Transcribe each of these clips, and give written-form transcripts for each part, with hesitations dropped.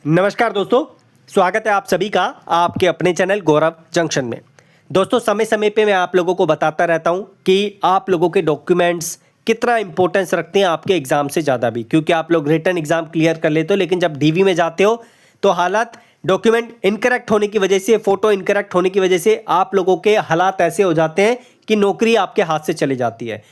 नमस्कार दोस्तों, स्वागत है आप सभी का आपके अपने चैनल गौरव जंक्शन में। दोस्तों, समय समय पे मैं आप लोगों को बताता रहता हूं कि आप लोगों के डॉक्यूमेंट्स कितना इंपॉर्टेंस रखते हैं आपके एग्ज़ाम से ज़्यादा भी, क्योंकि आप लोग रिटन एग्ज़ाम क्लियर कर लेते हो, लेकिन जब डीवी में जाते हो तो हालात डॉक्यूमेंट इनकरेक्ट होने की वजह से, फ़ोटो इनकरेक्ट होने की वजह से आप लोगों के हालात ऐसे हो जाते हैं कि नौकरी आपके हाथ से चली जाती है।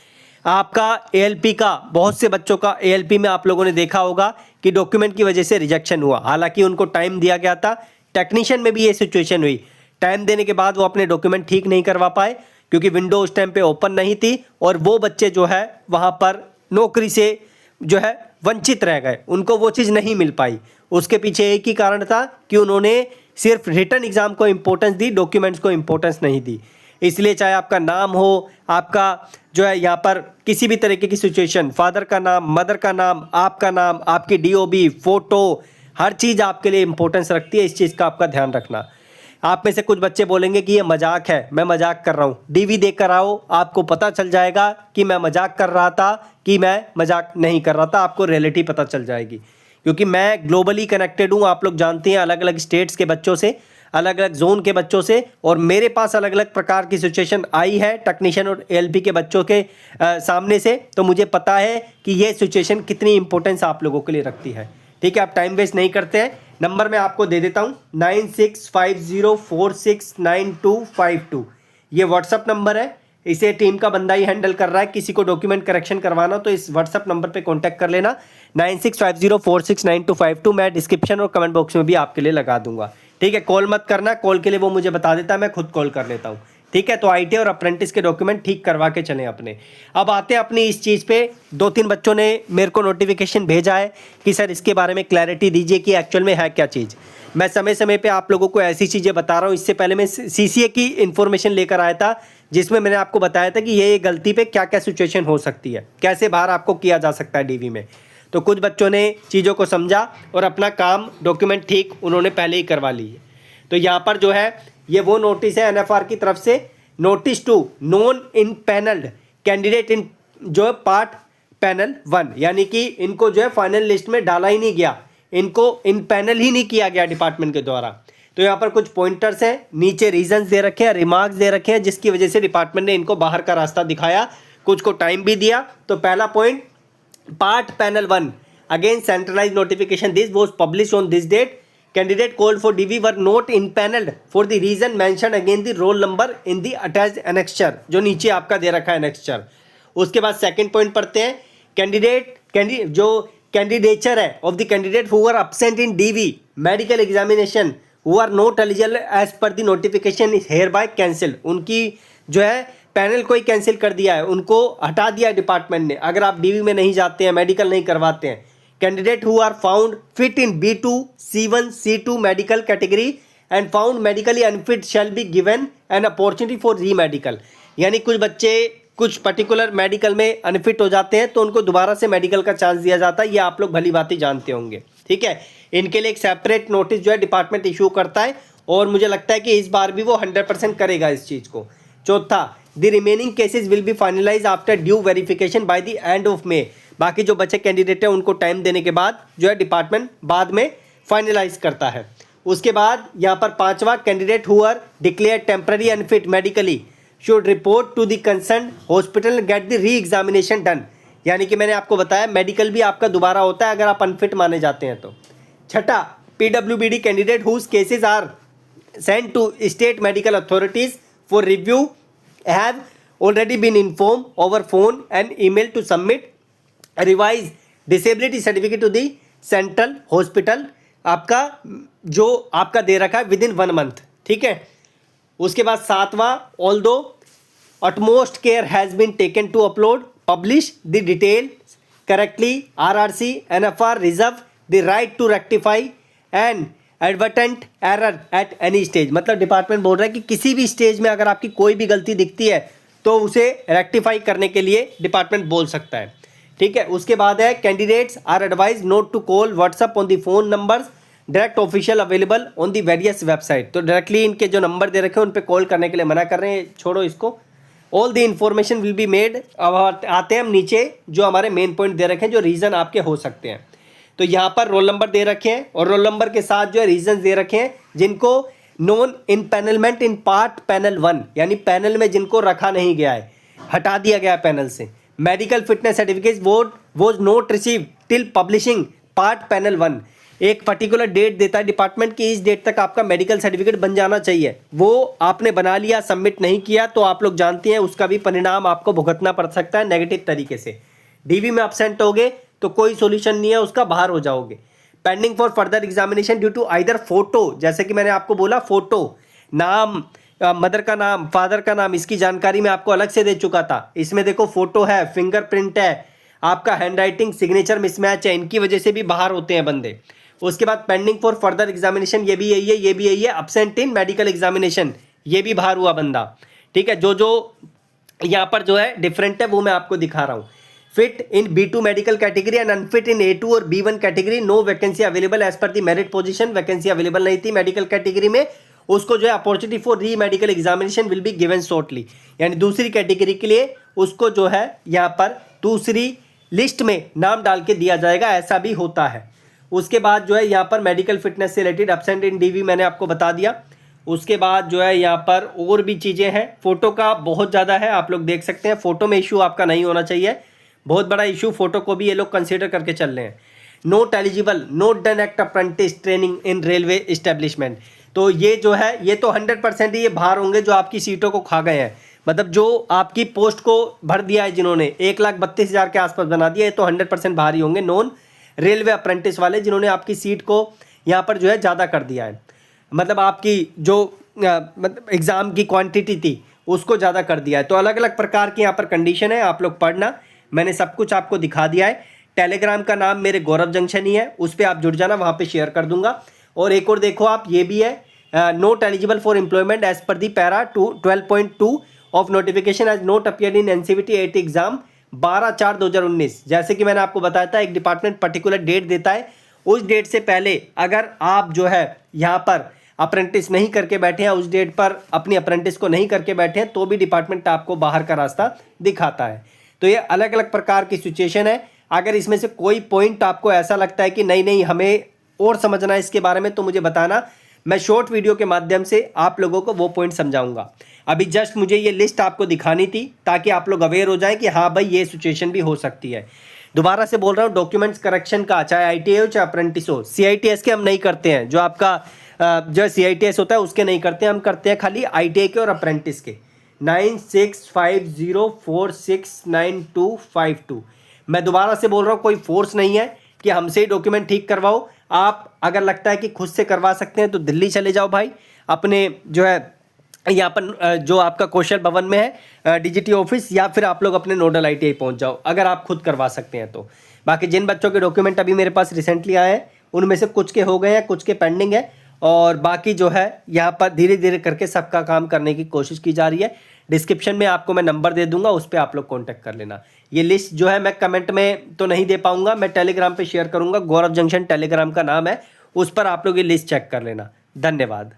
आपका एएलपी का, बहुत से बच्चों का एएलपी में आप लोगों ने देखा होगा कि डॉक्यूमेंट की वजह से रिजेक्शन हुआ, हालांकि उनको टाइम दिया गया था। टेक्नीशियन में भी ये सिचुएशन हुई, टाइम देने के बाद वो अपने डॉक्यूमेंट ठीक नहीं करवा पाए क्योंकि विंडो उस टाइम पे ओपन नहीं थी और वो बच्चे जो है वहाँ पर नौकरी से जो है वंचित रह गए, उनको वो चीज़ नहीं मिल पाई। उसके पीछे एक ही कारण था कि उन्होंने सिर्फ रिटन एग्ज़ाम को इम्पोर्टेंस दी, डॉक्यूमेंट्स को इम्पोर्टेंस नहीं दी। इसलिए चाहे आपका नाम हो, आपका जो है यहाँ पर किसी भी तरीके की सिचुएशन, फादर का नाम, मदर का नाम, आपका नाम, आपकी डीओबी, फोटो, हर चीज़ आपके लिए इंपॉर्टेंस रखती है। इस चीज़ का आपका ध्यान रखना। आप में से कुछ बच्चे बोलेंगे कि ये मजाक है, मैं मजाक कर रहा हूँ। डीवी देख कर आओ, आपको पता चल जाएगा कि मैं मजाक कर रहा था कि मैं मजाक नहीं कर रहा था। आपको रियलिटी पता चल जाएगी, क्योंकि मैं ग्लोबली कनेक्टेड हूँ। आप लोग जानते हैं, अलग अलग स्टेट्स के बच्चों से, अलग अलग जोन के बच्चों से, और मेरे पास अलग अलग प्रकार की सिचुएशन आई है टेक्नीशियन और एएलपी के बच्चों के सामने से। तो मुझे पता है कि ये सिचुएशन कितनी इंपॉर्टेंस आप लोगों के लिए रखती है। ठीक है, आप टाइम वेस्ट नहीं करते हैं। नंबर मैं आपको दे देता हूँ, 9650469252। ये व्हाट्सअप नंबर है, इसे टीम का बंदा ही हैंडल कर रहा है। किसी को डॉक्यूमेंट करेक्शन करवाना तो इस व्हाट्सअप नंबर पे कांटेक्ट कर लेना, 9650469252। मैं डिस्क्रिप्शन और कमेंट बॉक्स में भी आपके लिए लगा दूंगा। ठीक है, कॉल मत करना, कॉल के लिए वो मुझे बता देता है, मैं खुद कॉल कर लेता हूँ। ठीक है, तो आईटी और अप्रेंटिस के डॉक्यूमेंट ठीक करवा के चलें अपने। अब आते हैं अपनी इस चीज़ पे। 2-3 बच्चों ने मेरे को नोटिफिकेशन भेजा है कि सर इसके बारे में क्लैरिटी दीजिए कि एक्चुअल में है क्या चीज़। मैं समय समय पे आप लोगों को ऐसी चीज़ें बता रहा हूँ। इससे पहले मैं सीसीए की इन्फॉर्मेशन लेकर आया था, जिसमें मैंने आपको बताया था कि ये गलती पे क्या क्या सिचुएशन हो सकती है, कैसे बाहर आपको किया जा सकता है डीवी में। तो कुछ बच्चों ने चीज़ों को समझा और अपना काम, डॉक्यूमेंट ठीक उन्होंने पहले ही करवा ली है। तो यहाँ पर जो है ये वो नोटिस है एनएफआर की तरफ से, notice to non empanelled candidate in जो है पार्ट पैनल 1, यानी कि इनको जो है फाइनल लिस्ट में डाला ही नहीं गया, इनको इन पैनल ही नहीं किया गया डिपार्टमेंट के द्वारा। तो यहाँ पर कुछ पॉइंटर्स हैं, नीचे रीजंस दे रखे हैं, रिमार्क्स दे रखे हैं, जिसकी वजह से डिपार्टमेंट ने इनको बाहर का रास्ता दिखाया, कुछ को टाइम भी दिया। तो पहला point, part panel 1 again centralise notification this was publish on this date, candidate called for DV were not impaneled for the reason mentioned again the roll number in the attached annexure, जो नीचे आपका दे रखा है annexure। उसके बाद second point पढ़ते हैं, जो कैंडिडेचर है of the candidate who are absent in DV medical examination who are not eligible as per the notification is hereby cancel. उनकी जो है पैनल को ही कैंसिल कर दिया है, उनको हटा दिया डिपार्टमेंट ने। अगर आप डीवी में नहीं जाते हैं, मेडिकल नहीं करवाते हैं, candidate who are found fit in B2, C1, C2 medical category and found medically unfit shall be given an opportunity for re-medical। यानी कुछ बच्चे कुछ पर्टिकुलर मेडिकल में अनफिट हो जाते हैं तो उनको दोबारा से मेडिकल का चांस दिया जाता है। ये आप लोग भली बात जानते होंगे। ठीक है, इनके लिए एक सेपरेट नोटिस जो है डिपार्टमेंट इशू करता है और मुझे लगता है कि इस बार भी वो 100% करेगा इस चीज़ को। चौथा, the remaining cases will be finalise after due verification by the end of May. बाकी जो बचे कैंडिडेट है उनको टाइम देने के बाद जो है डिपार्टमेंट बाद में फाइनलाइज करता है। उसके बाद यहाँ पर पांचवा, candidate who are declare temporary unfit medically should report to the concern hospital get the re examination done. यानी कि मैंने आपको बताया मेडिकल भी आपका दोबारा होता है अगर आप अनफिट माने जाते हैं तो। छठा, PWBD candidate whose cases are send to state medical authorities for review have already been inform over phone and email to submit revise disability certificate to the central hospital. आपका जो आपका दे रखा है विद इन 1 मंथ। ठीक है, उसके बाद सातवां, although utmost care has been taken to upload publish the details correctly, RRC NFR reserve the right to rectify an advertent error at any stage। मतलब डिपार्टमेंट बोल रहा है कि किसी भी स्टेज में अगर आपकी कोई भी गलती दिखती है तो उसे रेक्टिफाई करने के लिए डिपार्टमेंट बोल सकता है। ठीक है, उसके बाद है, candidates are advise not to call WhatsApp on the phone numbers direct official available on the various website. तो डायरेक्टली इनके जो नंबर दे रखे हैं उन पे कॉल करने के लिए मना कर रहे हैं, छोड़ो इसको। All the information will be made. अब आते हैं हम नीचे जो हमारे मेन पॉइंट दे रखे हैं जो रीज़न आपके हो सकते हैं। तो तो यहाँ पर रोल नंबर दे रखे हैं और रोल नंबर के साथ जो है रीजन दे रखे हैं जिनको non empanelment in part panel 1, यानी पैनल में जिनको रखा नहीं गया है, हटा दिया गया पैनल से। Medical fitness certificate was not receive till publishing part panel 1। एक पर्टिकुलर डेट देता है डिपार्टमेंट की, इस डेट तक आपका मेडिकल सर्टिफिकेट बन जाना चाहिए। वो आपने बना लिया, सबमिट नहीं किया, तो आप लोग जानते हैं उसका भी परिणाम आपको भुगतना पड़ सकता है नेगेटिव तरीके से। डीवी में अब्सेंट होगे तो कोई सोल्यूशन नहीं है उसका, बाहर हो जाओगे। Pending for further examination due to either photo, जैसे कि मैंने आपको बोला फोटो, नाम, मदर का नाम, फादर का नाम, इसकी जानकारी मैं आपको अलग से दे चुका था। इसमें देखो फोटो है, फिंगरप्रिंट है, आपका हैंडराइटिंग सिग्नेचर मिसमैच है, इनकी वजह से भी बाहर होते हैं बंदे। उसके बाद पेंडिंग फॉर फर्दर एग्जामिनेशन, ये भी यही है, ये भी यही है। अब्सेंट इन मेडिकल एग्जामिनेशन, ये भी बाहर हुआ बंदा। ठीक है, जो जो यहाँ पर जो है डिफरेंट है वो मैं आपको दिखा रहा हूँ। Fit in B2 medical category and unfit in A2 और B1 category, no vacancy available as per the merit position. Vacancy available नहीं थी मेडिकल कैटेगरी में, उसको जो है opportunity for re medical examination will be given shortly, यानी दूसरी category के लिए उसको जो है यहाँ पर दूसरी लिस्ट में नाम डाल के दिया जाएगा, ऐसा भी होता है। उसके बाद जो है यहाँ पर मेडिकल फिटनेस से रिलेटेड अब्सेंट इन DV मैंने आपको बता दिया। उसके बाद जो है यहाँ पर और भी चीज़ें हैं। फोटो का बहुत ज़्यादा है, आप लोग देख सकते हैं। फोटो में इशू आपका नहीं होना चाहिए, बहुत बड़ा इशू, फोटो को भी ये लोग कंसीडर करके चल रहे हैं। Note eligible, note done act apprentice training in railway establishment, तो ये जो है ये तो 100% ये बाहर होंगे जो आपकी सीटों को खा गए हैं, मतलब जो आपकी पोस्ट को भर दिया है जिन्होंने 1,32,000 के आसपास बना दिया, ये तो 100% बाहर ही होंगे। नॉन रेलवे अप्रेंटिस वाले जिन्होंने आपकी सीट को यहाँ पर जो है ज़्यादा कर दिया है, मतलब आपकी जो मतलब एग्ज़ाम की क्वांटिटी थी उसको ज़्यादा कर दिया है। तो अलग अलग प्रकार की यहाँ पर कंडीशन है, आप लोग पढ़ना, मैंने सब कुछ आपको दिखा दिया है। टेलीग्राम का नाम मेरे गौरव जंक्शन ही है, उस पर आप जुड़ जाना, वहाँ पे शेयर कर दूंगा। और एक और देखो आप, ये भी है, not eligible for employment as per the para 12.2 of notification as not appeared in NCVT 8 exam 12/4/2019। जैसे कि मैंने आपको बताया था, एक डिपार्टमेंट पर्टिकुलर डेट देता है, उस डेट से पहले अगर आप जो है यहाँ पर अप्रेंटिस नहीं करके बैठे हैं, उस डेट पर अपनी अप्रेंटिस को नहीं करके बैठे हैं, तो भी डिपार्टमेंट आपको बाहर का रास्ता दिखाता है। तो ये अलग अलग प्रकार की सिचुएशन है। अगर इसमें से कोई पॉइंट आपको ऐसा लगता है कि नहीं नहीं हमें और समझना है इसके बारे में, तो मुझे बताना, मैं शॉर्ट वीडियो के माध्यम से आप लोगों को वो पॉइंट समझाऊंगा। अभी जस्ट मुझे ये लिस्ट आपको दिखानी थी ताकि आप लोग अवेयर हो जाएं कि हाँ भाई ये सिचुएशन भी हो सकती है। दोबारा से बोल रहा हूँ, डॉक्यूमेंट्स करेक्शन का चाहे ITA हो चाहे अप्रेंटिस हो, CITS के हम नहीं करते हैं, जो आपका जो CITS होता है उसके नहीं करते हैं, हम करते हैं खाली ITA के और अप्रेंटिस के। 9650469252। मैं दोबारा से बोल रहा हूँ, कोई फोर्स नहीं है कि हमसे ही डॉक्यूमेंट ठीक करवाओ। आप अगर लगता है कि खुद से करवा सकते हैं तो दिल्ली चले जाओ भाई, अपने जो है यहाँ पर जो आपका कौशल भवन में है DGT ऑफिस, या फिर आप लोग अपने नोडल ITI पहुँच जाओ अगर आप खुद करवा सकते हैं तो। बाकी जिन बच्चों के डॉक्यूमेंट अभी मेरे पास रिसेंटली आए हैं उनमें से कुछ के हो गए हैं, कुछ के पेंडिंग है, और बाकी जो है यहाँ पर धीरे धीरे करके सबका काम करने की कोशिश की जा रही है। डिस्क्रिप्शन में आपको मैं नंबर दे दूंगा, उस पर आप लोग कांटेक्ट कर लेना। ये लिस्ट जो है मैं कमेंट में तो नहीं दे पाऊंगा, मैं टेलीग्राम पे शेयर करूंगा, गौरव जंक्शन टेलीग्राम का नाम है, उस पर आप लोग ये लिस्ट चेक कर लेना। धन्यवाद।